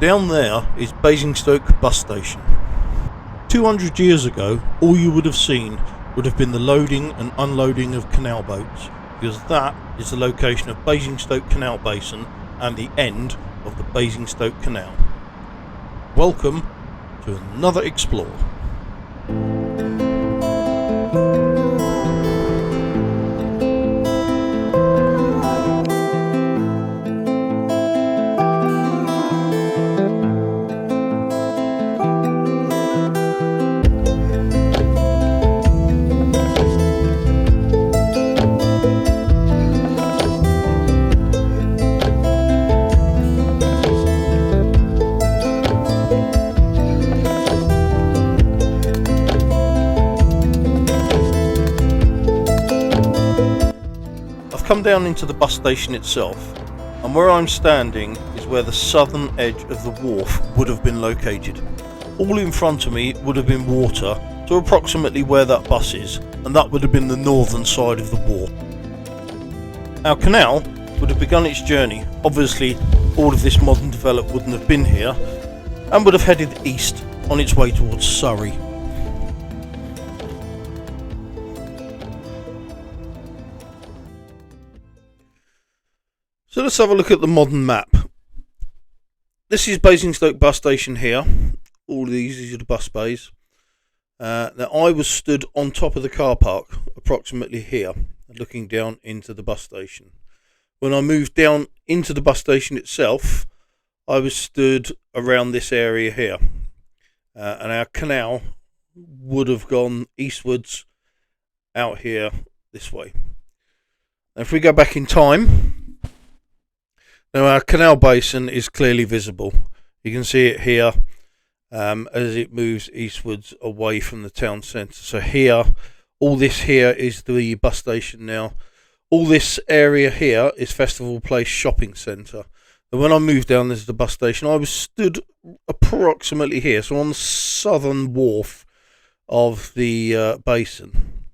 Down there is Basingstoke Bus Station. 200 years ago, all you would have seen would have been the loading and unloading of canal boats, because that is the location of Basingstoke Canal Basin and the end of the Basingstoke Canal. Welcome to another explore. Come down into the bus station itself, and where I'm standing is where the southern edge of the wharf would have been located. All in front of me would have been water to approximately where that bus is, and that would have been the northern side of the wharf. Our canal would have begun its journey. Obviously all of this modern development wouldn't have been here, and would have headed east on its way towards Surrey. So let's have a look at the modern map. This is Basingstoke bus station here. All of these are the bus bays. Now I was stood on top of the car park, approximately here, looking down into the bus station. When I moved down into the bus station itself, I was stood around this area here. And our canal would have gone eastwards out here this way. Now if we go back in time, now our canal basin is clearly visible. You can see it here as it moves eastwards away from the town centre. So here, all this here is the bus station now. All this area here is Festival Place Shopping Centre. And when I moved down, there's the bus station. I was stood approximately here, so on the southern wharf of the basin.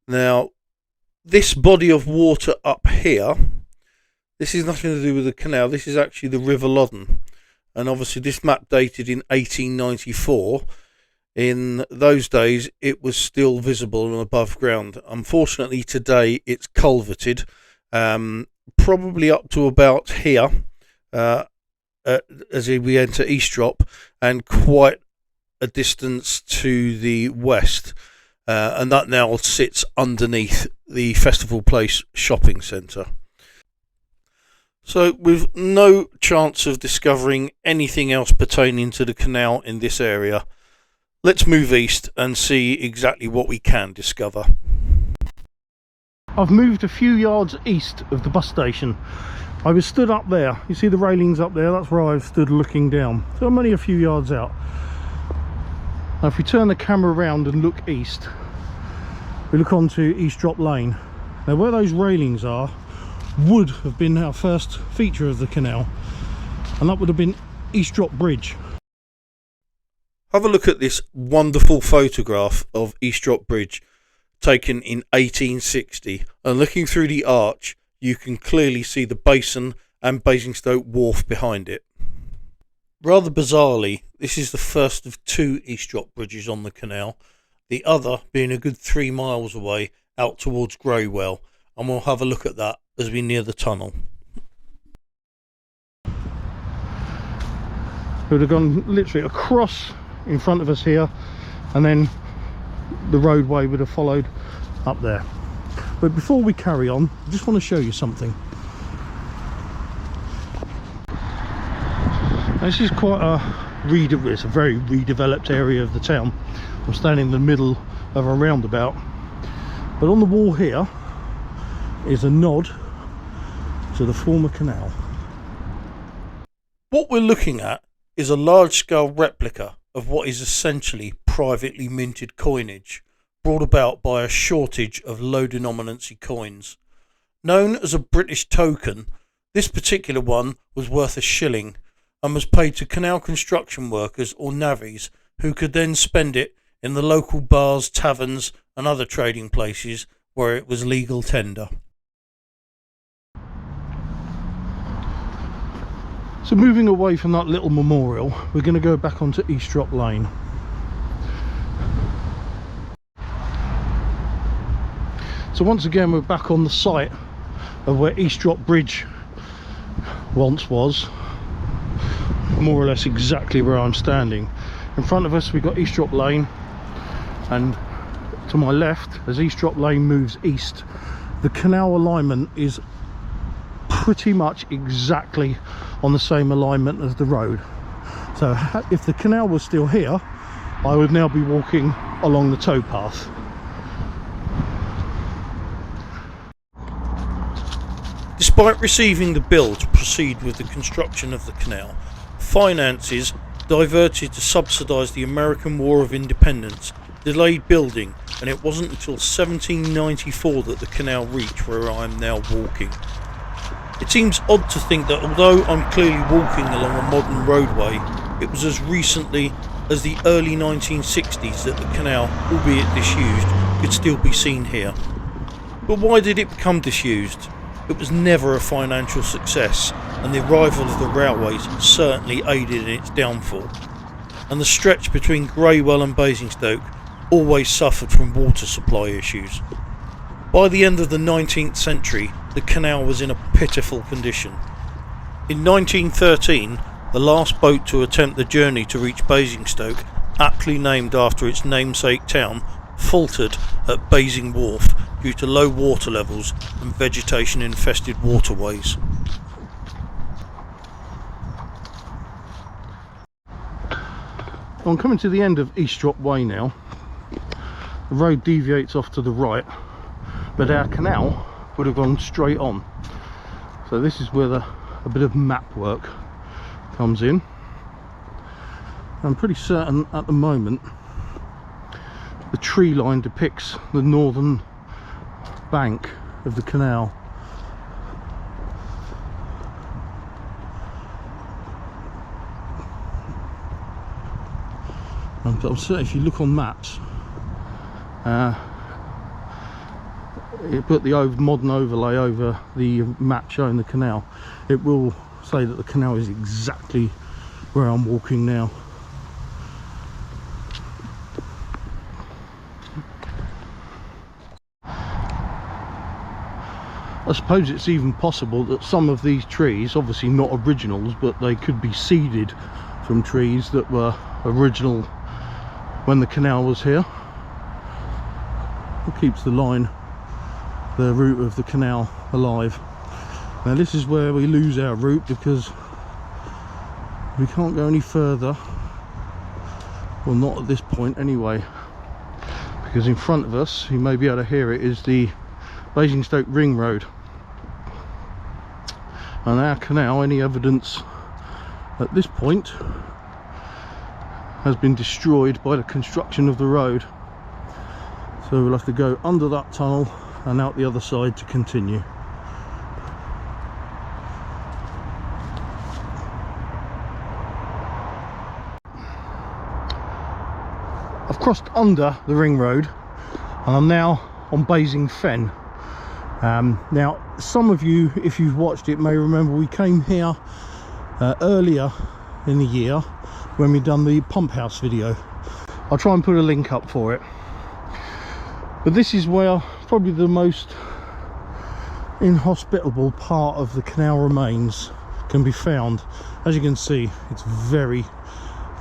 Now, this body of water up here, this is nothing to do with the canal. This is actually the River Loddon. And obviously this map dated in 1894. In those days, it was still visible and above ground. Unfortunately, today it's culverted, probably up to about here, as we enter Eastdrop, and quite a distance to the west. And that now sits underneath the Festival Place Shopping Centre. So with no chance of discovering anything else pertaining to the canal in this area, let's move east and see exactly what we can discover. I've moved a few yards east of the bus station. I was stood up there. You see the railings up there? That's where I've stood looking down. So I'm only a few yards out. Now if we turn the camera around and look east, we look onto Eastdrop Lane. Now where those railings are would have been our first feature of the canal, and that would have been Eastdrop Bridge. Have a look at this wonderful photograph of Eastdrop Bridge taken in 1860, and looking through the arch you can clearly see the basin and Basingstoke Wharf behind it. Rather bizarrely, this is the first of two Eastdrop bridges on the canal, the other being a good 3 miles away out towards Greywell, and we'll have a look at that as we near the tunnel. It would have gone literally across in front of us here, and then the roadway would have followed up there. But before we carry on, I just want to show you something. This is quite it's a very redeveloped area of the town. I'm standing in the middle of a roundabout, but on the wall here is a nod to the former canal. What we're looking at is a large-scale replica of what is essentially privately minted coinage, brought about by a shortage of low-denominancy coins. Known as a British token, this particular one was worth £1 and was paid to canal construction workers or navvies, who could then spend it in the local bars, taverns and other trading places where it was legal tender. So moving away from that little memorial, we're going to go back onto Eastrop Lane. So once again we're back on the site of where Eastrop Bridge once was, more or less exactly where I'm standing. In front of us we've got Eastrop Lane, and to my left, as Eastrop Lane moves east, the canal alignment is pretty much exactly on the same alignment as the road. So if the canal was still here, I would now be walking along the towpath. Despite receiving the bill to proceed with the construction of the canal, finances diverted to subsidise the American War of Independence delayed building, and it wasn't until 1794 that the canal reached where I am now walking. It seems odd to think that although I'm clearly walking along a modern roadway, it was as recently as the early 1960s that the canal, albeit disused, could still be seen here. But why did it become disused? It was never a financial success, and the arrival of the railways certainly aided in its downfall. And the stretch between Greywell and Basingstoke always suffered from water supply issues. By the end of the 19th century, the canal was in a pitiful condition. In 1913, the last boat to attempt the journey to reach Basingstoke, aptly named after its namesake town, faltered at Basing Wharf due to low water levels and vegetation infested waterways. I'm coming to the end of Eastrop Way now. The road deviates off to the right, but our canal would have gone straight on. So this is where a bit of map work comes in. I'm pretty certain at the moment the tree line depicts the northern bank of the canal. I'm certain if you look on maps, you put the modern overlay over the map showing the canal, it will say that the canal is exactly where I'm walking now. I suppose it's even possible that some of these trees, obviously not originals, but they could be seeded from trees that were original when the canal was here. It keeps the route of the canal alive. Now this is where we lose our route because we can't go any further, well not at this point anyway, because in front of us, you may be able to hear it, is the Basingstoke Ring Road. And our canal, any evidence at this point, has been destroyed by the construction of the road. So we'll have to go under that tunnel and out the other side to continue. I've crossed under the ring road and I'm now on Basing Fen. Now some of you, if you've watched it, may remember we came here earlier in the year when we done the pump house video. I'll try and put a link up for it. But this is where probably the most inhospitable part of the canal remains can be found. As you can see, it's very,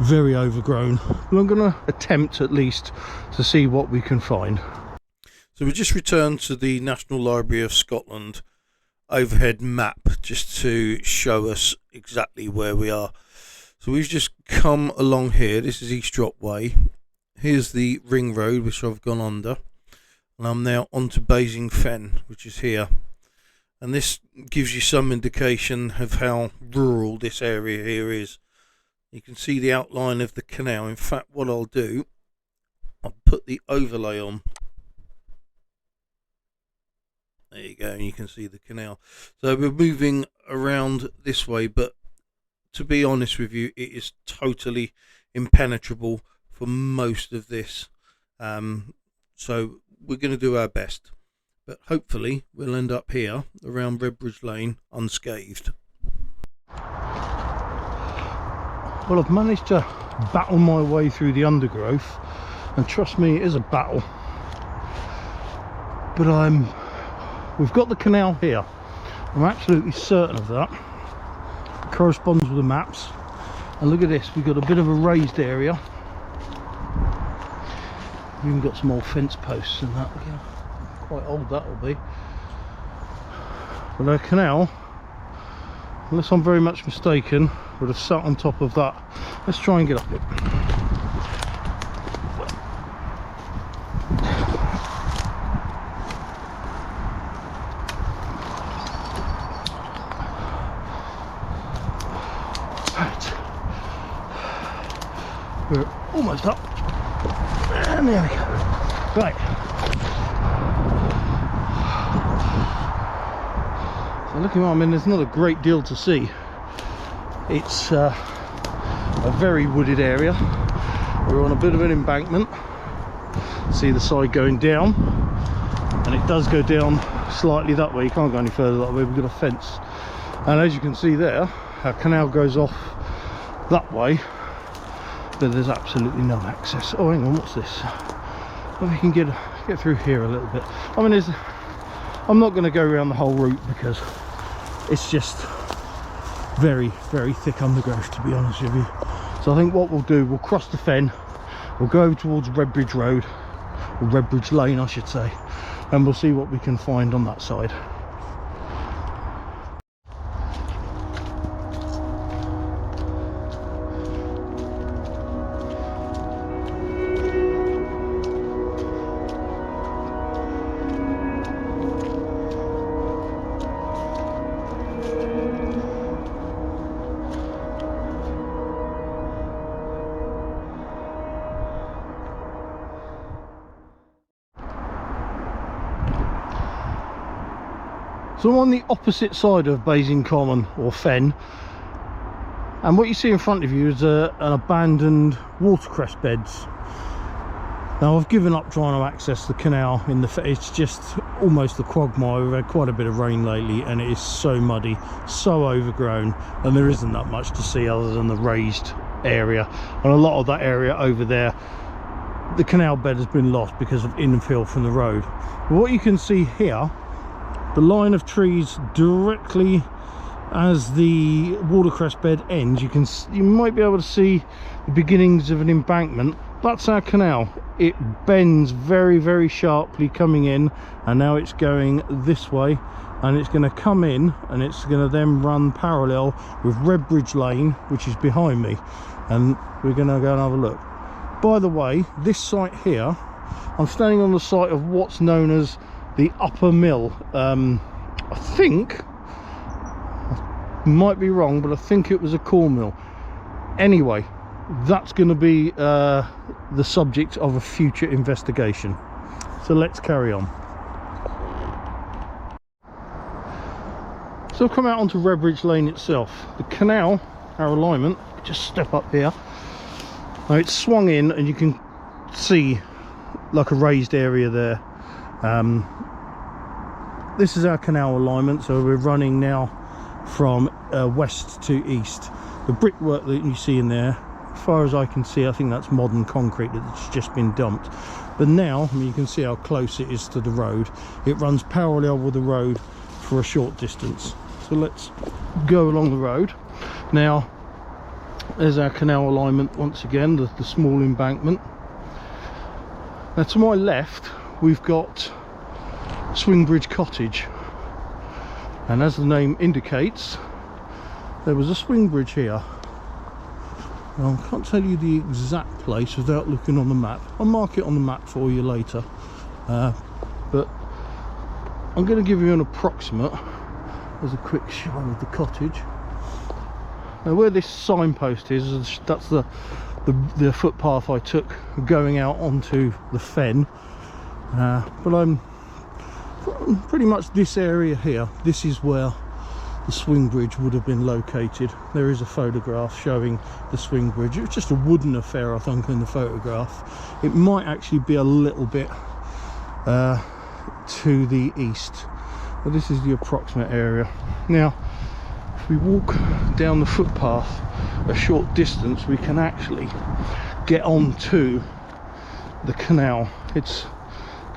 very overgrown. But I'm going to attempt at least to see what we can find. So we just returned to the National Library of Scotland overhead map just to show us exactly where we are. So we've just come along here. This is Eastrop Way. Here's the ring road which I've gone under, and I'm now onto Basing Fen, which is here. And this gives you some indication of how rural this area here is. You can see the outline of the canal. In fact, what I'll do, I'll put the overlay on. There you go, and you can see the canal. So we're moving around this way, but to be honest with you, it is totally impenetrable for most of this. So we're going to do our best, but hopefully we'll end up here around Redbridge Lane unscathed. Well, I've managed to battle my way through the undergrowth, and trust me, it is a battle. But we've got the canal here. I'm absolutely certain of that. It corresponds with the maps. And look at this, we've got a bit of a raised area. We've even got some old fence posts and that. Yeah, quite old that will be. But our canal, unless I'm very much mistaken, would have sat on top of that. Let's try and get up it. Right, we're almost up, and there we go. Right, so looking, I mean, there's not a great deal to see. It's a very wooded area. We're on a bit of an embankment. See the side going down, and it does go down slightly that way. You can't go any further that way, we've got a fence. And as you can see there, our canal goes off that way, but there's absolutely no access. Oh, hang on, what's this? Well, we can get through here a little bit. I mean, I'm not going to go around the whole route because it's just very, very thick undergrowth, to be honest with you. So I think what we'll do, we'll cross the fen, we'll go over towards Redbridge Road, or Redbridge Lane I should say, and we'll see what we can find on that side. So I'm on the opposite side of Basing Common, or fen, and what you see in front of you is an abandoned watercress beds. Now I've given up trying to access the canal in the it's just almost a quagmire. We've had quite a bit of rain lately and it is so muddy, so overgrown, and there isn't that much to see other than the raised area, and a lot of that area over there, the canal bed has been lost because of infill from the road. But what you can see here, the line of trees directly as the watercress bed ends, you might be able to see the beginnings of an embankment. That's our canal. It bends very, very sharply coming in, and now it's going this way, and it's going to come in and it's going to then run parallel with Redbridge Lane, which is behind me, and we're going to go and have a look. By the way, this site here, I'm standing on the site of what's known as the Upper Mill. I think, I might be wrong, but I think it was a corn mill. Anyway, that's going to be the subject of a future investigation. So let's carry on. So I've come out onto Redbridge Lane itself. The canal, our alignment, just step up here. Now it's swung in and you can see like a raised area there. This is our canal alignment, so we're running now from west to east. The brickwork that you see in there, as far as I can see, I think that's modern concrete that's just been dumped. But now, I mean, you can see how close it is to the road. It runs parallel with the road for a short distance. So let's go along the road. Now, there's our canal alignment once again, the small embankment. Now to my left, we've got Swingbridge Cottage, and as the name indicates, there was a swing bridge here. Now, I can't tell you the exact place without looking on the map. I'll mark it on the map for you later, but I'm going to give you an approximate as a quick shot of the cottage. Now where this signpost is, that's the footpath I took going out onto the fen, but I'm pretty much this area here. This is where the swing bridge would have been located. There is a photograph showing the swing bridge. It was just a wooden affair, I think, in the photograph. It might actually be a little bit to the east, but this is the approximate area. Now if we walk down the footpath a short distance, we can actually get onto the canal. It's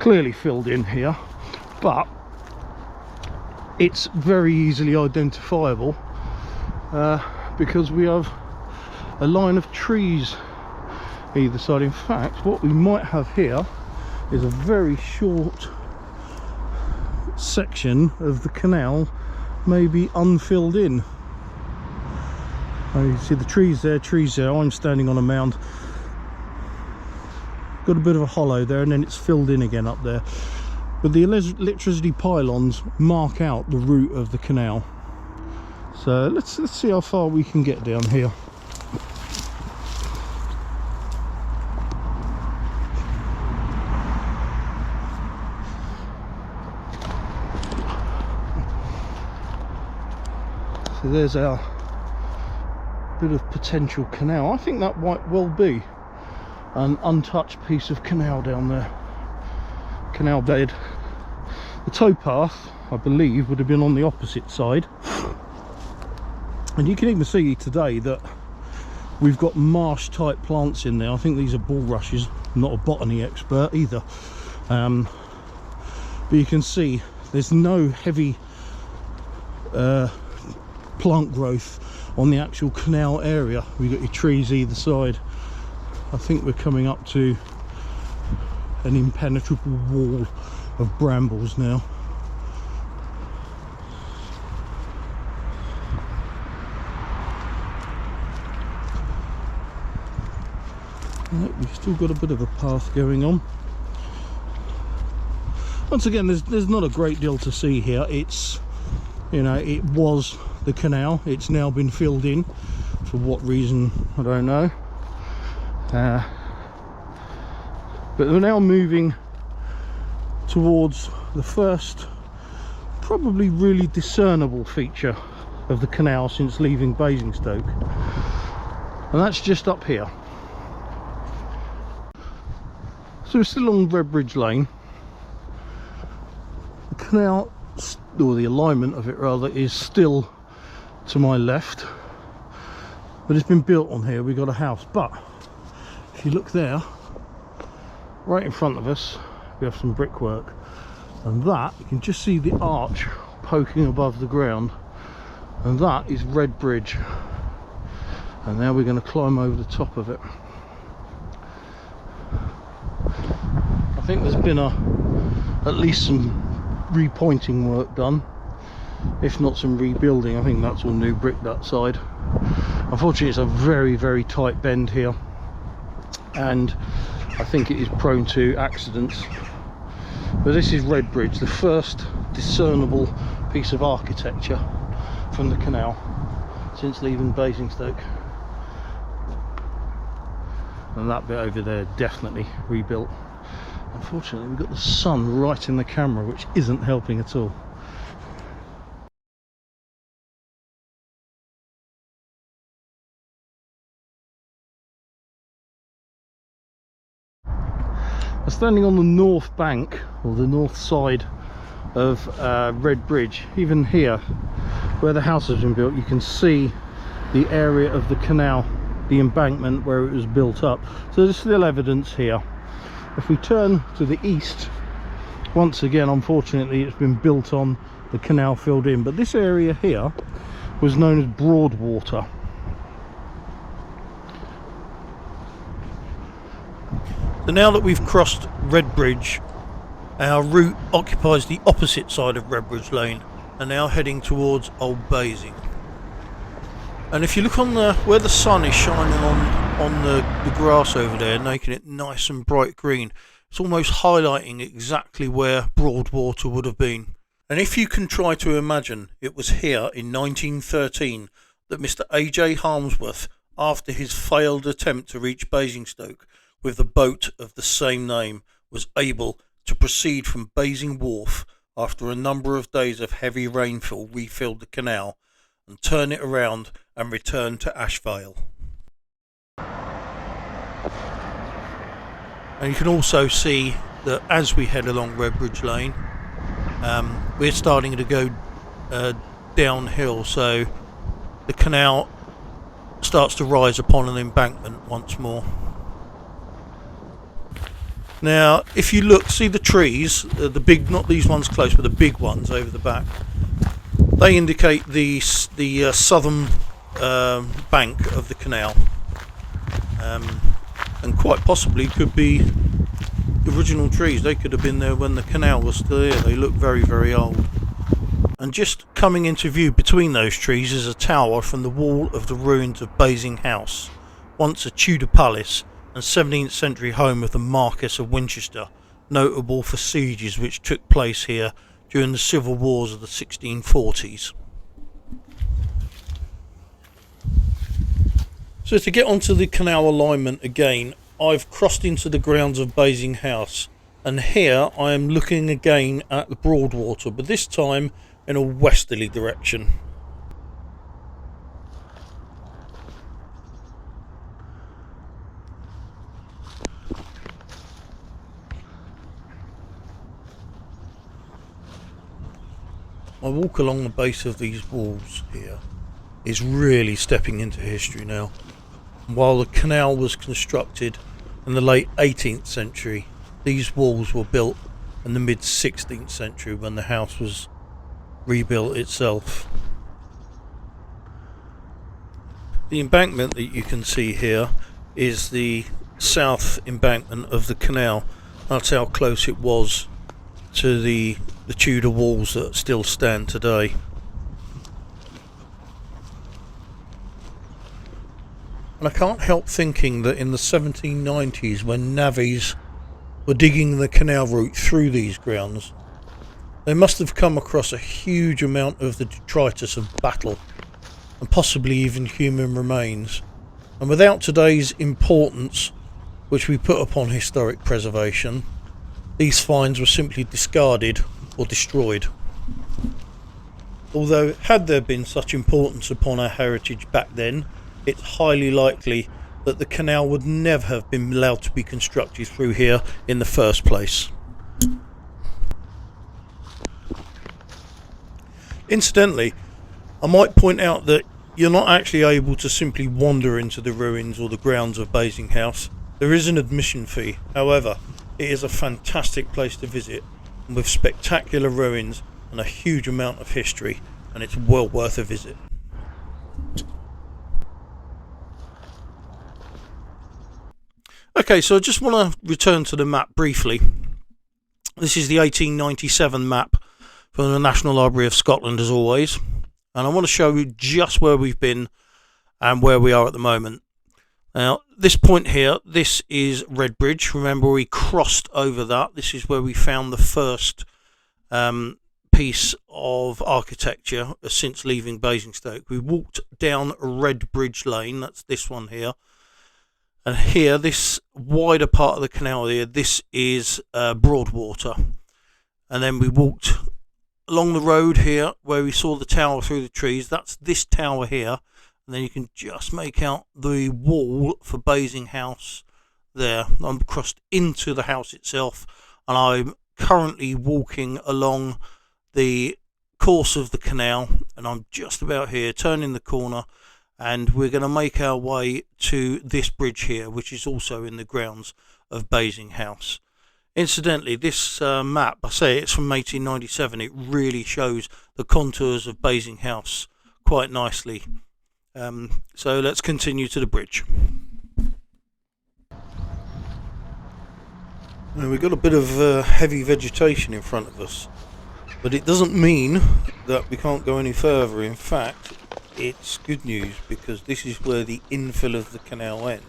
clearly filled in here, but it's very easily identifiable because we have a line of trees either side. In fact, what we might have here is a very short section of the canal, maybe unfilled in. You see the trees there, I'm standing on a mound, got a bit of a hollow there, and then it's filled in again up there. But the electricity pylons mark out the route of the canal. So let's see how far we can get down here. So there's our bit of potential canal. I think that might well be an untouched piece of canal down there. Canal bed. The towpath, I believe, would have been on the opposite side. And you can even see today that we've got marsh type plants in there. I think these are bulrushes. I'm not a botany expert either. But you can see there's no heavy plant growth on the actual canal area. We've got your trees either side. I think we're coming up to an impenetrable wall of brambles now. Right, we've still got a bit of a path going on. Once again, there's not a great deal to see here. It's, you know, it was the canal. It's now been filled in. For what reason, I don't know. But we're now moving towards the first, probably really discernible feature of the canal since leaving Basingstoke, and that's just up here. So we're still on Redbridge Lane. The canal, or the alignment of it rather, is still to my left, but it's been built on here. We've got a house, but if you look there, right in front of us, we have some brickwork, and that, you can just see the arch poking above the ground, and that is Redbridge. And now we're going to climb over the top of it. I think there's been at least some repointing work done, if not some rebuilding. I think that's all new brick that side. Unfortunately, it's a very, very tight bend here, and I think it is prone to accidents. But this is Redbridge, the first discernible piece of architecture from the canal since leaving Basingstoke. And that bit over there, definitely rebuilt. Unfortunately, we've got the sun right in the camera, which isn't helping at all. I'm standing on the north bank, or the north side of Redbridge. Even here, where the house has been built, you can see the area of the canal, the embankment where it was built up. So there's still evidence here. If we turn to the east, once again, unfortunately, it's been built on, the canal filled in. But this area here was known as Broadwater. So now that we've crossed Redbridge, our route occupies the opposite side of Redbridge Lane, and now heading towards Old Basing. And if you look on where the sun is shining on the grass over there, making it nice and bright green, it's almost highlighting exactly where Broadwater would have been. And if you can try to imagine, it was here in 1913 that Mr. A.J. Harmsworth, after his failed attempt to reach Basingstoke with the boat of the same name, was able to proceed from Basing Wharf after a number of days of heavy rainfall refilled the canal, and turn it around and return to Ashvale. And you can also see that as we head along Redbridge Lane, we're starting to go downhill, so the canal starts to rise upon an embankment once more. Now, if you look, see the trees, the big, not these ones close, but the big ones over the back. They indicate the southern bank of the canal, and quite possibly could be the original trees. They could have been there when the canal was still here. They look very, very old. And just coming into view between those trees is a tower from the wall of the ruins of Basing House, once a Tudor palace and 17th century home of the Marquess of Winchester, notable for sieges which took place here during the civil wars of the 1640s. So to get onto the canal alignment again, I've crossed into the grounds of Basing House, and here I am looking again at the Broadwater, but this time in a westerly direction. My walk along the base of these walls here is really stepping into history now. While the canal was constructed in the late 18th century, these walls were built in the mid 16th century when the house was rebuilt itself. The embankment that you can see here is the south embankment of the canal. That's how close it was to the Tudor walls that still stand today. And I can't help thinking that in the 1790s, when navvies were digging the canal route through these grounds, they must have come across a huge amount of the detritus of battle, and possibly even human remains. And without today's importance, which we put upon historic preservation, these finds were simply discarded or destroyed. Although, had there been such importance upon our heritage back then, it's highly likely that the canal would never have been allowed to be constructed through here in the first place. Incidentally, I might point out that you're not actually able to simply wander into the ruins or the grounds of Basing House. There is an admission fee. However, it is a fantastic place to visit, with spectacular ruins and a huge amount of history, and it's well worth a visit. Okay, so I just want to return to the map briefly. This is the 1897 map from the National Library of Scotland, as always, and I want to show you just where we've been and where we are at the moment. Now, this point here, this is Redbridge. Remember, we crossed over that. This is where we found the first piece of architecture since leaving Basingstoke. We walked down Redbridge Lane, that's this one here. And here, this wider part of the canal here, this is Broadwater. And then we walked along the road here where we saw the tower through the trees. That's this tower here. And then you can just make out the wall for Basing House there. I'm crossed into the house itself, and I'm currently walking along the course of the canal, and I'm just about here, turning the corner, and we're going to make our way to this bridge here, which is also in the grounds of Basing House. Incidentally, this map, I say it's from 1897, it really shows the contours of Basing House quite nicely. So let's continue to the bridge. Now, we've got a bit of heavy vegetation in front of us, but it doesn't mean that we can't go any further. In fact, it's good news, because this is where the infill of the canal ends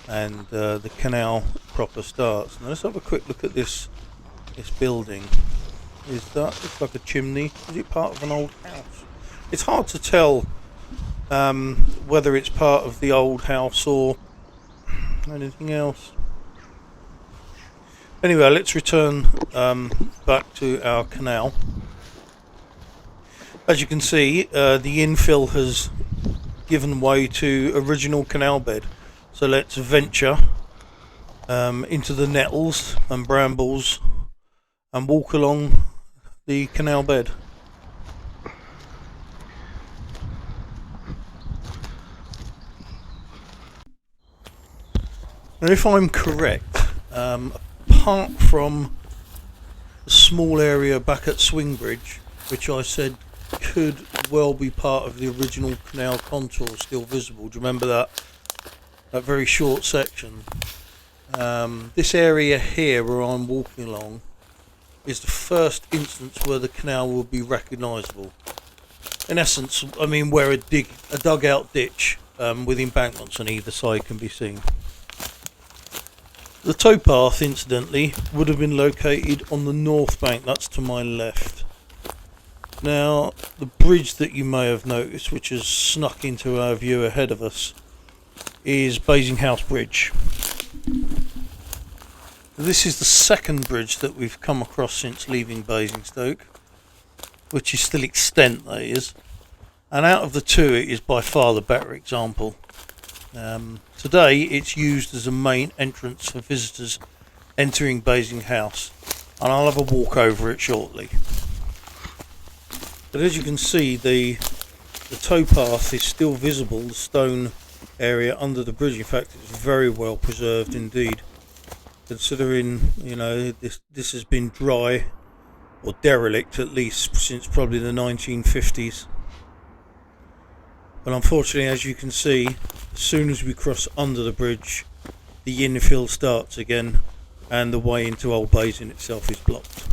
and the canal proper starts. Now let's have a quick look at this building. Looks like a chimney. Is it part of an old house? It's hard to tell whether it's part of the old house or anything else. Anyway, let's return back to our canal. As you can see, the infill has given way to original canal bed. So let's venture into the nettles and brambles and walk along the canal bed. And if I'm correct, apart from the small area back at Swingbridge, which I said could well be part of the original canal contour still visible. Do you remember that very short section? This area here where I'm walking along is the first instance where the canal will be recognisable. In essence, I mean, where a dugout ditch with embankments on either side can be seen. The towpath, incidentally, would have been located on the north bank. That's to my left. Now, the bridge that you may have noticed, which has snuck into our view ahead of us, is Basingstoke Bridge. This is the second bridge that we've come across since leaving Basingstoke, which is still extant, that is. And out of the two, it is by far the better example. Today, it's used as a main entrance for visitors entering Basing House, and I'll have a walk over it shortly. But as you can see, the towpath is still visible, the stone area under the bridge. In fact, it's very well preserved indeed, considering, you know, this has been dry, or derelict at least, since probably the 1950s. But unfortunately, as you can see, as soon as we cross under the bridge, the infill starts again, and the way into Old Basin itself is blocked.